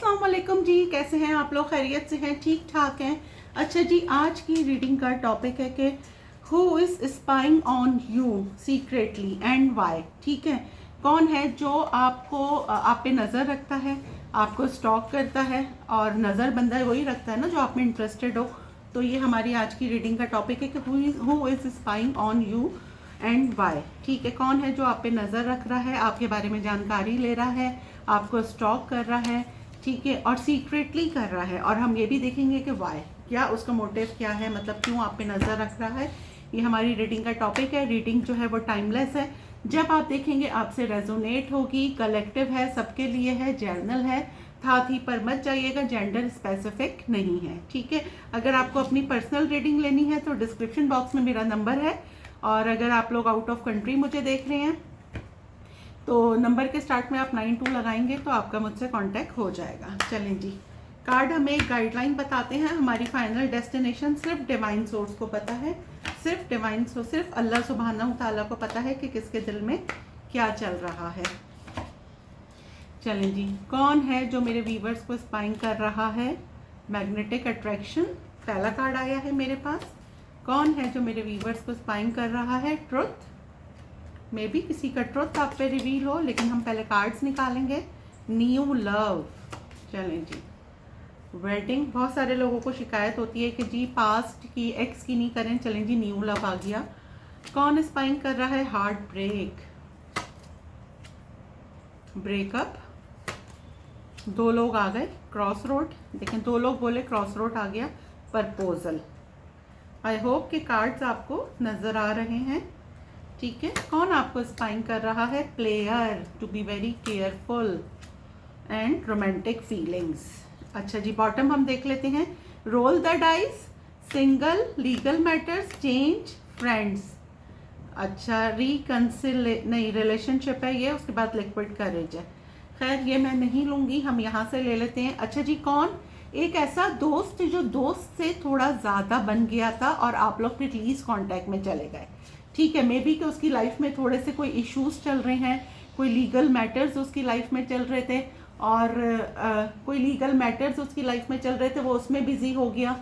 अस्सलाम वालेकुम जी, कैसे हैं आप लोग? खैरियत से हैं? ठीक ठाक हैं? अच्छा जी, आज की रीडिंग का टॉपिक है कि who is spying on you secretly and why. ठीक है, कौन है जो आपको आप पे नज़र रखता है, आपको स्टॉक करता है, और नज़र बंदा वही रखता है ना जो आप में इंटरेस्टेड हो। तो ये हमारी आज की रीडिंग का टॉपिक है कि who is spying on you and why. ठीक है, कौन है जो आप पे नज़र रख रहा है, आपके बारे में जानकारी ले रहा है, आपको स्टॉक कर रहा है, ठीक है, और सीक्रेटली कर रहा है। और हम ये भी देखेंगे कि वाई, क्या उसका मोटिव क्या है, मतलब क्यों आप पे नज़र रख रहा है। ये हमारी रीडिंग का टॉपिक है। रीडिंग जो है वो टाइमलेस है, जब आप देखेंगे आपसे रेजोनेट होगी। कलेक्टिव है, सबके लिए है, जर्नल है, था थी पर मत जाइएगा, जेंडर स्पेसिफिक नहीं है। ठीक है, अगर आपको अपनी पर्सनल रीडिंग लेनी है तो डिस्क्रिप्शन बॉक्स में मेरा नंबर है, और अगर आप लोग आउट ऑफ कंट्री मुझे देख रहे हैं तो नंबर के स्टार्ट में आप 92 लगाएंगे तो आपका मुझसे कांटेक्ट हो जाएगा। चलें जी, कार्ड हमें एक गाइडलाइन बताते हैं। हमारी फाइनल डेस्टिनेशन सिर्फ डिवाइन सोर्स को पता है, सिर्फ डिवाइन सोर्स, सिर्फ अल्लाह सुब्हानहू ताला को पता है कि किसके दिल में क्या चल रहा है। चलें जी, कौन है जो मेरे व्यूवर्स को स्पाइंग कर रहा है? मैग्नेटिक अट्रैक्शन पहला कार्ड आया है मेरे पास। कौन है जो मेरे व्यूवर्स को स्पाइंग कर रहा है? ट्रुथ, मे बी किसी का ट्रुथ आप पे रिवील हो, लेकिन हम पहले कार्ड्स निकालेंगे। न्यू लव, चलें जी। वेडिंग, बहुत सारे लोगों को शिकायत होती है कि जी पास्ट की, एक्स की नहीं करें। चलें जी, न्यू लव आ गया। कौन स्पाइंग कर रहा है? हार्ट ब्रेक, ब्रेकअप, दो लोग आ गए, क्रॉस रोड, देखें दो लोग बोले क्रॉस रोड आ गया, प्रपोजल। आई होप कि कार्ड्स आपको नज़र आ रहे हैं। ठीक है, कौन आपको स्पाइंग कर रहा है? Player, to be very careful and romantic feelings. अच्छा जी, बॉटम हम देख लेते हैं। Roll the dice, single, legal matters, change, friends. अच्छा, नहीं, रिलेशनशिप है ये, उसके बाद लिक्विड करेज है। खैर ये मैं नहीं लूँगी, हम यहाँ से ले लेते हैं। अच्छा जी, कौन? एक ऐसा दोस्त जो दोस्त से थोड़ा ज़्यादा बन गया था और आप लोग फिर लीज कॉन्टैक्ट में चले गए। ठीक है, मे बी कि उसकी लाइफ में थोड़े से कोई इश्यूज चल रहे हैं, कोई लीगल मैटर्स उसकी लाइफ में चल रहे थे, और कोई लीगल मैटर्स उसकी लाइफ में चल रहे थे, वो उसमें बिजी हो गया।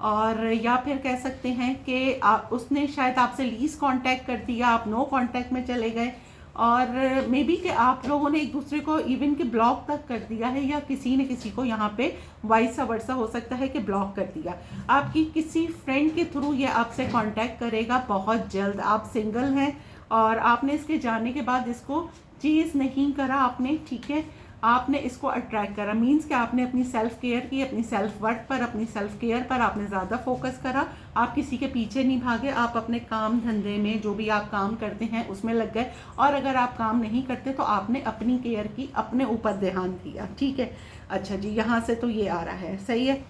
और या फिर कह सकते हैं कि उसने शायद आपसे लीज कांटेक्ट कर दिया, आप नो कांटेक्ट में चले गए, और मे बी कि आप लोगों ने एक दूसरे को इवन के ब्लॉक तक कर दिया है, या किसी ने किसी को यहाँ पे वाइस वर्सा हो सकता है कि ब्लॉक कर दिया। आपकी किसी फ्रेंड के थ्रू ये आपसे कांटेक्ट करेगा बहुत जल्द। आप सिंगल हैं और आपने इसके जाने के बाद इसको चीज़ नहीं करा आपने, ठीक है, आपने इसको अट्रैक्ट करा। मीन्स कि आपने अपनी सेल्फ केयर की, अपनी सेल्फ वर्थ पर, अपनी सेल्फ केयर पर आपने ज़्यादा फोकस करा। आप किसी के पीछे नहीं भागे, आप अपने काम धंधे में जो भी आप काम करते हैं उसमें लग गए, और अगर आप काम नहीं करते तो आपने अपनी केयर की, अपने ऊपर ध्यान दिया। ठीक है, अच्छा जी, यहाँ से तो ये आ रहा है, सही है।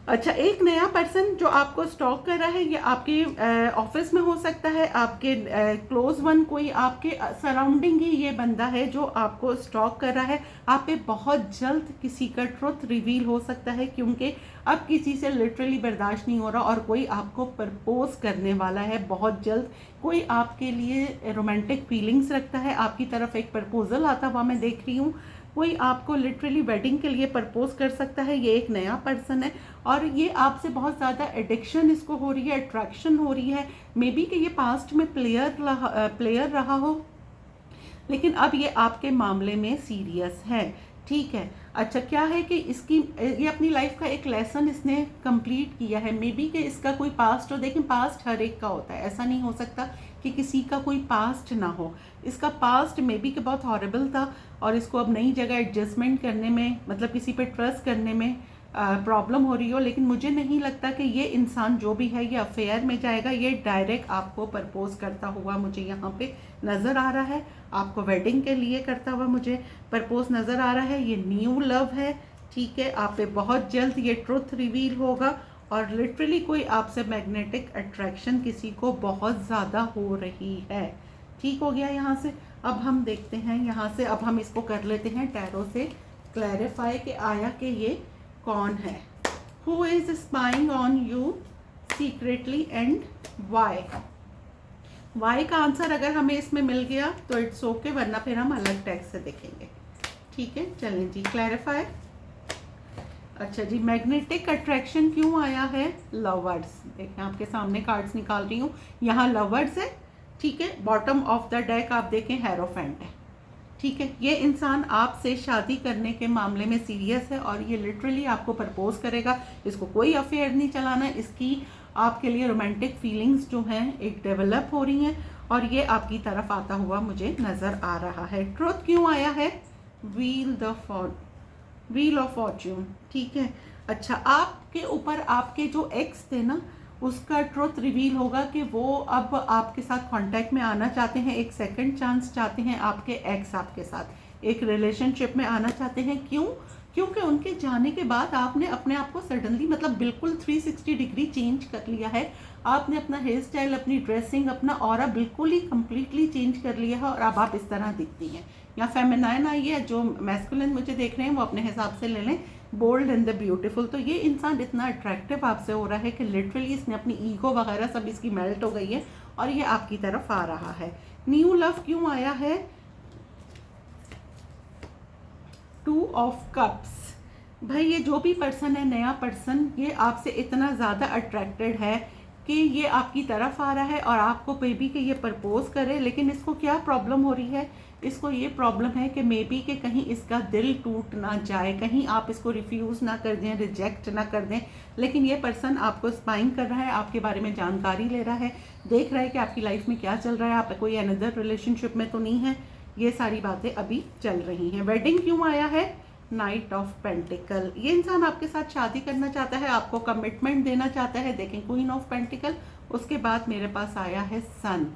अच्छा, एक नया पर्सन जो आपको स्टॉक कर रहा है, ये आपके ऑफिस में हो सकता है, आपके क्लोज वन, कोई आपके सराउंडिंग ही ये बंदा है जो आपको स्टॉक कर रहा है। आप पे बहुत जल्द किसी का ट्रुथ रिवील हो सकता है, क्योंकि अब किसी से लिटरली बर्दाश्त नहीं हो रहा, और कोई आपको प्रपोज करने वाला है बहुत जल्द। कोई आपके लिए रोमांटिक फीलिंग्स रखता है, आपकी तरफ एक प्रपोजल आता हुआ मैं देख रही हूँ। कोई आपको लिटरली वेडिंग के लिए प्रपोज कर सकता है, ये एक नया पर्सन है, और ये आपसे बहुत ज़्यादा एडिक्शन इसको हो रही है, अट्रैक्शन हो रही है। मे बी कि ये पास्ट में प्लेयर रहा हो, लेकिन अब ये आपके मामले में सीरियस है। ठीक है, अच्छा, क्या है कि ये अपनी लाइफ का एक लेसन इसने कंप्लीट किया है। मे बी कि इसका कोई पास्ट हो, देखें पास्ट हर एक का होता है, ऐसा नहीं हो सकता कि किसी का कोई पास्ट ना हो। इसका पास्ट मे बी कि बहुत हॉरेबल था, और इसको अब नई जगह एडजस्टमेंट करने में, मतलब किसी पे ट्रस्ट करने में प्रॉब्लम हो रही हो। लेकिन मुझे नहीं लगता कि ये इंसान जो भी है ये अफेयर में जाएगा। ये डायरेक्ट आपको प्रपोज करता हुआ मुझे यहाँ पे नज़र आ रहा है, आपको वेडिंग के लिए करता हुआ मुझे प्रपोज नज़र आ रहा है। ये न्यू लव है, ठीक है, आप पे बहुत जल्द ये ट्रुथ रिवील होगा, और लिटरली कोई आपसे मैग्नेटिक अट्रैक्शन किसी को बहुत ज़्यादा हो रही है। ठीक हो गया यहाँ से। अब हम देखते हैं यहाँ से, अब हम इसको कर लेते हैं टैरो से क्लैरिफाई कि आया कि ये कौन है। Who is spying on you secretly and why. Why का आंसर अगर हमें इसमें मिल गया तो इट्स ओके, वरना फिर हम अलग टेक्स्ट से देखेंगे। ठीक है, चलें जी, क्लैरिफाई। अच्छा जी, मैग्नेटिक अट्रैक्शन क्यों आया है? लवर्स। देखें आपके सामने कार्ड्स निकाल रही हूँ, यहाँ लवर्स है, ठीक है। बॉटम ऑफ द डेक आप देखें हेरोफेंट है, ठीक है। ये इंसान आपसे शादी करने के मामले में सीरियस है और ये लिटरली आपको प्रपोज करेगा। इसको कोई अफेयर नहीं चलाना, इसकी आपके लिए रोमांटिक फीलिंग्स जो हैं एक डेवलप हो रही हैं और ये आपकी तरफ आता हुआ मुझे नज़र आ रहा है। ट्रुथ क्यों आया है? व्हील ऑफ फॉर्च्यून, ठीक है। अच्छा, आपके ऊपर आपके जो एक्स थे ना, उसका ट्रुथ रिवील होगा कि वो अब आपके साथ कांटेक्ट में आना चाहते हैं, एक सेकंड चांस चाहते हैं। आपके एक्स आपके साथ एक रिलेशनशिप में आना चाहते हैं। क्यों? क्योंकि उनके जाने के बाद आपने अपने आप को सडनली मतलब बिल्कुल 360 डिग्री चेंज कर लिया है। आपने अपना हेयर स्टाइल, अपनी ड्रेसिंग, अपना ऑरा बिल्कुल ही कम्प्लीटली चेंज कर लिया है और अब आप इस तरह दिखती हैं। या फेमिनाइन आई है, जो मैस्कुलिन मुझे देख रहे हैं वो अपने हिसाब से ले लें, बोल्ड एंड द ब्यूटीफुल। तो ये इंसान इतना अट्रैक्टिव आपसे हो रहा है कि लिटरली इसने अपनी ईगो वगैरह सब इसकी मेल्ट हो गई है और ये आपकी तरफ आ रहा है। न्यू लव क्यों आया है? 2 ऑफ कप्स। भाई ये जो भी पर्सन है, नया पर्सन, ये आपसे इतना ज़्यादा अट्रैक्टेड है कि ये आपकी तरफ आ रहा है और आपको मे बी कि ये प्रपोज करे। लेकिन इसको क्या प्रॉब्लम हो रही है? इसको ये प्रॉब्लम है कि मे बी कि कहीं इसका दिल टूट ना जाए, कहीं आप इसको रिफ्यूज़ ना कर दें, रिजेक्ट ना कर दें। लेकिन ये पर्सन आपको स्पाइंग कर रहा है, आपके बारे में जानकारी ले रहा है, देख रहा है कि आपकी लाइफ में क्या चल रहा है, आप कोई अनदर रिलेशनशिप में तो नहीं है। ये सारी बातें अभी चल रही हैं। वेडिंग क्यों आया है? Night of pentacle. ये इंसान आपके साथ शादी करना चाहता है, आपको कमिटमेंट देना चाहता है। देखें क्वीन ऑफ पेंटिकल, उसके बाद मेरे पास आया है सन,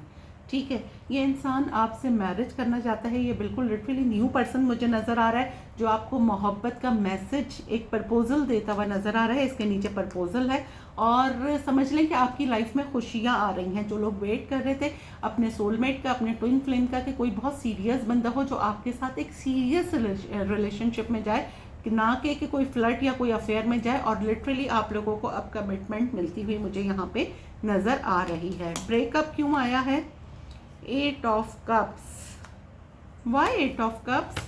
ठीक है। ये इंसान आपसे मैरिज करना चाहता है। ये बिल्कुल लिटरली न्यू पर्सन मुझे नज़र आ रहा है जो आपको मोहब्बत का मैसेज, एक प्रपोजल देता हुआ नज़र आ रहा है। इसके नीचे प्रपोजल है और समझ लें कि आपकी लाइफ में खुशियाँ आ रही हैं। जो लोग वेट कर रहे थे अपने सोलमेट का, अपने ट्विन फ्लेम का, कि कोई बहुत सीरियस बंदा हो जो आपके साथ एक सीरियस रिलेशनशिप में जाए, कि ना कि कोई फ्लर्ट या कोई अफेयर में जाए। और लिटरली आप लोगों को अब कमिटमेंट मिलती हुई मुझे यहाँ पे नज़र आ रही है। ब्रेकअप क्यों आया है? 8 of cups. Why 8 of cups?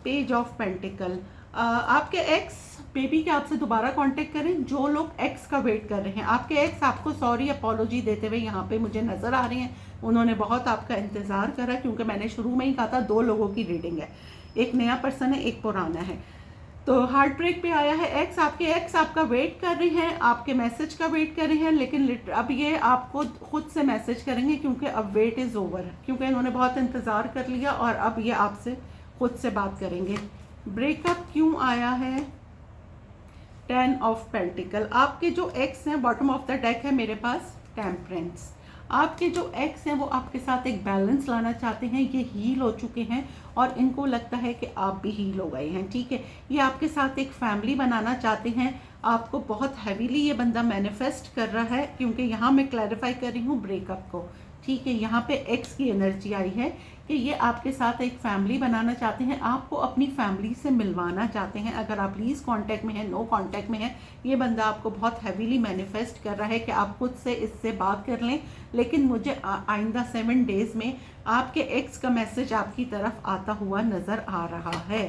Page of pentacles. आपके एक्स बेबी के आपसे दोबारा कांटेक्ट करें। जो लोग एक्स का वेट कर रहे हैं, आपके एक्स आपको सॉरी अपॉलोजी देते हुए यहाँ पे मुझे नज़र आ रहे हैं। उन्होंने बहुत आपका इंतज़ार करा, क्योंकि मैंने शुरू में ही कहा था 2 लोगों की रीडिंग है, एक नया पर्सन है, एक पुराना है। तो हार्ट ब्रेक पे आया है एक्स। आपके एक्स आपका वेट कर रहे हैं, आपके मैसेज का वेट कर रहे हैं, लेकिन अब ये आपको खुद से मैसेज करेंगे, क्योंकि अब वेट इज़ ओवर, क्योंकि इन्होंने बहुत इंतज़ार कर लिया और अब ये आपसे खुद से बात करेंगे। ब्रेकअप क्यों आया है? 10 ऑफ पेंटिकल। आपके जो एक्स हैं, बॉटम ऑफ द डेक है मेरे पास टेम्परेंस। आपके जो एक्स हैं वो आपके साथ एक बैलेंस लाना चाहते हैं। ये हील हो चुके हैं और इनको लगता है कि आप भी हील हो गए हैं, ठीक है। ये आपके साथ एक फैमिली बनाना चाहते हैं। आपको बहुत हैवीली ये बंदा मैनिफेस्ट कर रहा है, क्योंकि यहाँ मैं क्लैरिफाई कर रही हूँ ब्रेकअप को, ठीक है। यहाँ पे एक्स की एनर्जी आई है कि ये आपके साथ एक फैमिली बनाना चाहते हैं, आपको अपनी फैमिली से मिलवाना चाहते हैं। अगर आप प्लीज़ कांटेक्ट में हैं, नो कांटेक्ट में हैं, ये बंदा आपको बहुत हैवीली मैनिफेस्ट कर रहा है कि आप खुद से इससे बात कर लें। लेकिन मुझे आइंदा 7 डेज़ में आपके एक्स का मैसेज आपकी तरफ आता हुआ नज़र आ रहा है,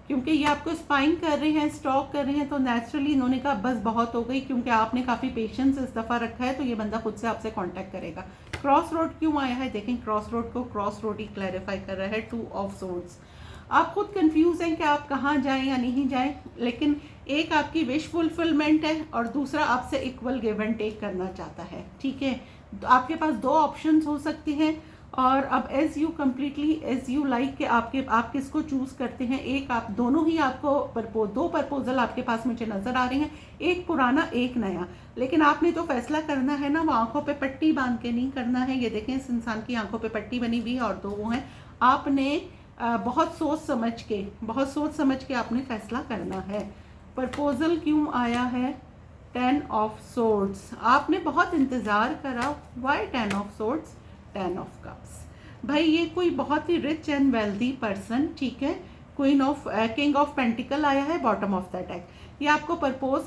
क्योंकि ये आपको स्पाइंग कर रहे हैं, स्टॉक कर रहे हैं। तो नेचुरली इन्होंने कहा बस बहुत हो गई, क्योंकि आपने काफ़ी पेशेंस इस दफ़ा रखा है, तो ये बंदा खुद से आपसे कांटेक्ट करेगा। क्रॉस रोड क्यों आया है? देखें क्रॉस रोड को क्रॉस रोड ही क्लैरिफाई कर रहा है। 2 ऑफ सोर्ड्स। आप खुद कंफ्यूज हैं कि आप कहाँ जाएं या नहीं जाएं, लेकिन एक आपकी विश फुलफिलमेंट है और दूसरा आपसे इक्वल गिव एंड टेक करना चाहता है, ठीक है। आपके पास 2 ऑप्शंस हो सकती हैं और अब as you completely as you like कि आप किसको चूज़ करते हैं। एक आप दोनों ही आपको 2 प्रपोजल आपके पास मुझे नज़र आ रहे हैं, एक पुराना एक नया। लेकिन आपने जो फैसला करना है ना, वो आंखों पे पट्टी बांध के नहीं करना है। ये देखें इस इंसान की आंखों पे पट्टी बनी हुई है और 2 वो हैं। आपने बहुत सोच समझ के आपने फैसला करना है। प्रपोजल क्यों आया है? 10 ऑफ सोर्ड्स। आपने बहुत इंतज़ार करा। Why 10 of swords? 10 of cups. भाई ये कोई बहुत ही रिच एंड वेल्दी पर्सन, ठीक है। किंग ऑफ पेंटिकल आया है बॉटम ऑफ द डेक। ये आपको प्रपोज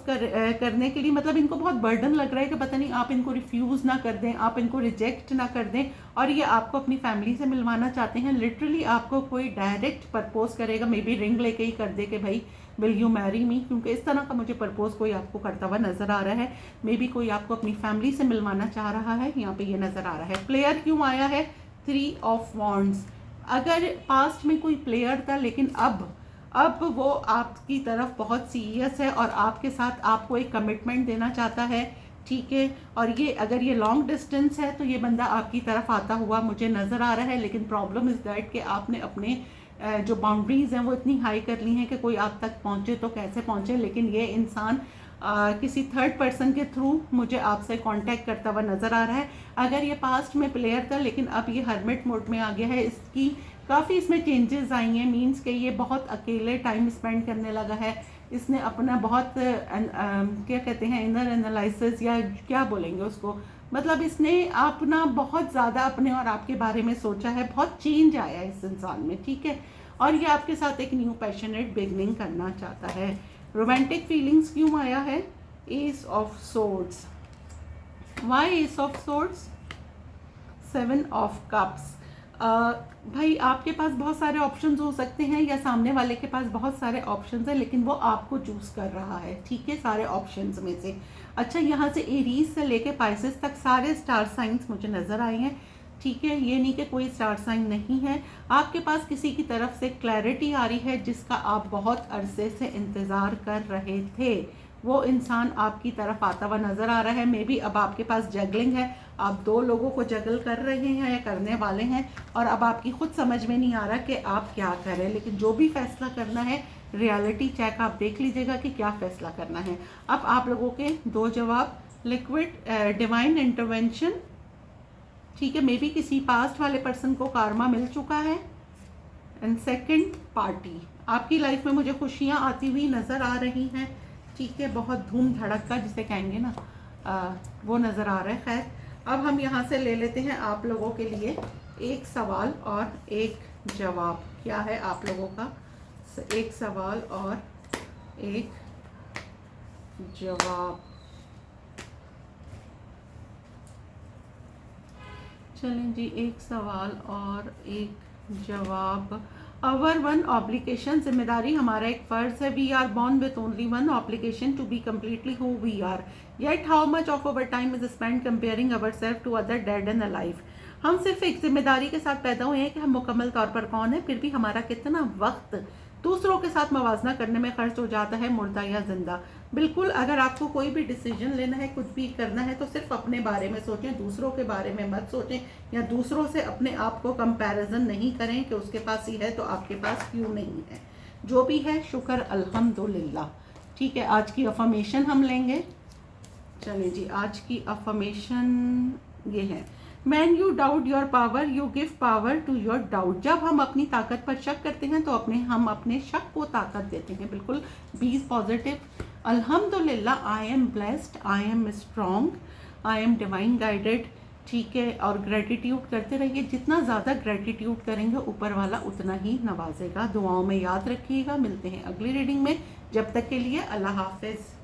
करने के लिए, मतलब इनको बहुत बर्डन लग रहा है कि पता नहीं आप इनको रिफ्यूज़ ना कर दें, आप इनको रिजेक्ट ना कर दें, और ये आपको अपनी फैमिली से मिलवाना चाहते हैं। लिटरली आपको कोई डायरेक्ट प्रपोज करेगा, मे बी रिंग लेके ही कर दे कि भाई विल यू मैरी मी, क्योंकि इस तरह का मुझे प्रपोज कोई आपको करता हुआ नज़र आ रहा है। मे बी कोई आपको अपनी फैमिली से मिलवाना चाह रहा है, यहाँ पे ये नज़र आ रहा है। प्लेयर क्यों आया है? 3 ऑफ वॉन्ड्स। अगर पास्ट में कोई प्लेयर था लेकिन अब वो आपकी तरफ बहुत सीरियस है और आपके साथ आपको एक कमिटमेंट देना चाहता है, ठीक है। और ये अगर ये लॉन्ग डिस्टेंस है तो ये बंदा आपकी तरफ आता हुआ मुझे नज़र आ रहा है, लेकिन प्रॉब्लम इज़ दैट कि आपने अपने जो बाउंड्रीज़ हैं वो इतनी हाई कर ली हैं कि कोई आप तक पहुँचे तो कैसे पहुँचे, लेकिन ये इंसान किसी थर्ड पर्सन के थ्रू मुझे आपसे कांटेक्ट करता हुआ नज़र आ रहा है। अगर ये पास्ट में प्लेयर था लेकिन अब ये हर्मिट मोड में आ गया है, इसकी काफ़ी इसमें चेंजेस आई हैं। मींस कि ये बहुत अकेले टाइम स्पेंड करने लगा है। इसने अपना बहुत क्या कहते हैं इनर एनालिसिस या क्या बोलेंगे उसको, मतलब इसने अपना बहुत ज़्यादा अपने और आपके बारे में सोचा है। बहुत चेंज आया है इस इंसान में, ठीक है। और ये आपके साथ एक न्यू पैशनेट बिगनिंग करना चाहता है। रोमांटिक फीलिंग्स क्यों आया है? Ace of swords. Why ace of swords? 7 of cups. भाई आपके पास बहुत सारे ऑप्शंस हो सकते हैं या सामने वाले के पास बहुत सारे ऑप्शंस हैं, लेकिन वो आपको चूज़ कर रहा है, ठीक है, सारे ऑप्शंस में से। अच्छा, यहाँ से एरीज से लेके पाइसेस तक सारे स्टार साइंस मुझे नज़र आए हैं, ठीक है। ये नहीं कि कोई स्टार साइन नहीं है। आपके पास किसी की तरफ से क्लैरिटी आ रही है जिसका आप बहुत अरसे से इंतज़ार कर रहे थे। वो इंसान आपकी तरफ आता हुआ नज़र आ रहा है। मे बी अब आपके पास जगलिंग है, आप 2 लोगों को जगल कर रहे हैं या करने वाले हैं, और अब आपकी खुद समझ में नहीं आ रहा कि आप क्या करें। लेकिन जो भी फैसला करना है, रियलिटी चेक आप देख लीजिएगा कि क्या फ़ैसला करना है। अब आप लोगों के 2 जवाब, लिक्विड डिवाइन इंटरवेंशन, ठीक है। मे बी किसी पास्ट वाले पर्सन को कारमा मिल चुका है। And second, party. आपकी लाइफ में मुझे खुशियाँ आती हुई नज़र आ रही हैं, ठीक है। बहुत धूम धड़का जिसे कहेंगे ना, वो नज़र आ रहा है। खैर, अब हम यहाँ से ले लेते हैं आप लोगों के लिए एक सवाल और एक जवाब। क्या है आप लोगों का? एक सवाल और एक जवाब। चलें जी, एक सवाल और एक जवाब। अवर वन ऑब्लिगेशन, जिम्मेदारी हमारा एक फ़र्ज़ है। We are born with only one obligation to be completely who we are, yet how much of our time is spend comparing our self to other dead and alive. हम सिर्फ एक जिम्मेदारी के साथ पैदा हुए हैं कि हम मुकम्मल तौर पर कौन है, फिर भी हमारा कितना वक्त दूसरों के साथ मवाजना करने में खर्च हो जाता है, मुर्दा या जिंदा। बिल्कुल, अगर आपको कोई भी डिसीजन लेना है, कुछ भी करना है, तो सिर्फ अपने बारे में सोचें, दूसरों के बारे में मत सोचें, या दूसरों से अपने आप को कंपैरिजन नहीं करें कि उसके पास ही है तो आपके पास क्यों नहीं है। जो भी है शुक्र अल्हम्दुलिल्लाह, ठीक है। आज की अफर्मेशन हम लेंगे। चलिए जी, आज की अफर्मेशन ये है, man you doubt your power, you give power to your doubt. जब हम अपनी ताकत पर शक करते हैं तो हम अपने शक को ताकत देते हैं। बिल्कुल, बी पॉजिटिव। अल्हम्दुलिल्लाह, I am blessed, I am strong, I am divine guided, ठीक है। और ग्रेटिट्यूड करते रहिए। जितना ज़्यादा ग्रेटिट्यूड करेंगे ऊपर वाला उतना ही नवाजेगा। दुआओं में याद रखिएगा। मिलते हैं अगली रीडिंग में। जब तक के लिए अल्लाह हाफिज़।